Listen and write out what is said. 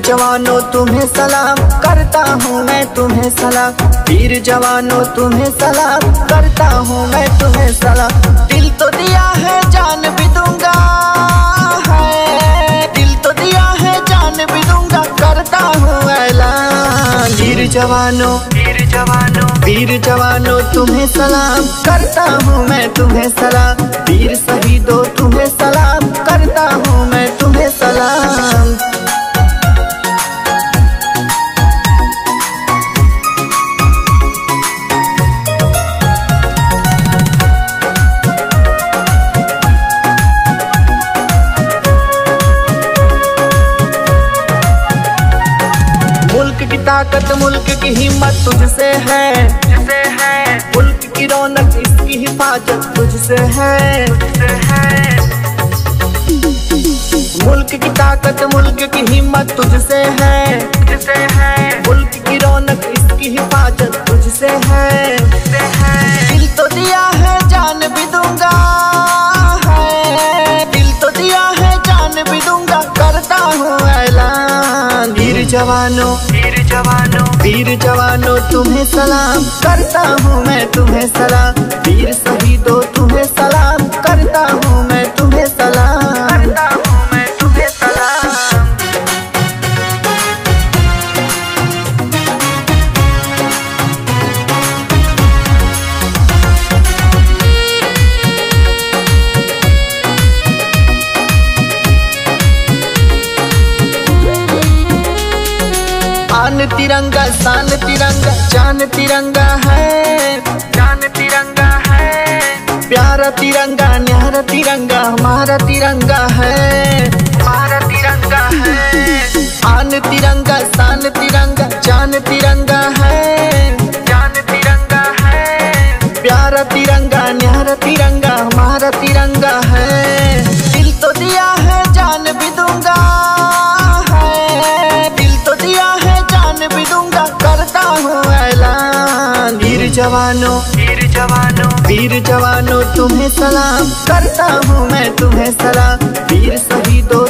जवानों तुम्हें सलाम करता हूँ मैं तुम्हें सलाम। वीर जवानों तुम्हें सलाम करता हूँ मैं तुम्हें सलाम। दिल तो दिया है जान भी दूंगा है, दिल तो दिया है जान भी दूंगा करता हूँ ऐलान। वीर जवानों वीर जवानों तुम्हें सलाम करता हूँ मैं तुम्हें सलाम। वीर शहीदों तुम्हें सलाम करता हूँ मैं तुम्हें सलाम। मुल्क की ताकत मुल्क की हिम्मत तुझसे है, मुल्क की रौनक इसकी हिफाजत तुझसे है। मुल्क की ताकत मुल्क की हिम्मत तुझसे है, मुल्क की रौनक इसकी हिफाजत तुझसे है। दिल तो दिया है जान भी दूंगा है, दिल तो दिया है जान भी दूंगा करता हूँ ऐलान। वीर जवानों वीर जवानों तुम्हें सलाम करता हूँ मैं तुम्हें सलाम। वीर शहीदों तुम्हें सलाम करता हूँ मैं तुम्हें सलाम, करता हूँ मैं तुम्हें सलाम। आन तिरंगा शान तिरंगा जान तिरंगा है, जान तिरंगा है। प्यारा तिरंगा न्यारा तिरंगा हमारा तिरंगा है, हमारा तिरंगा है। आन तिरंगा शान तिरंगा जान तिरंगा है, जान तिरंगा है। प्यारा तिरंगा न्यारा तिरंगा हमारा तिरंगा है। दिल तो दिया है जान भी दूंगा है, दिल तो दिया है जान भी दूंगा करता हूँ ऐलान। वीर जवानों वीर जवानों तुम्हें सलाम करता हूँ मैं तुम्हें सलाम। वीर शहीदों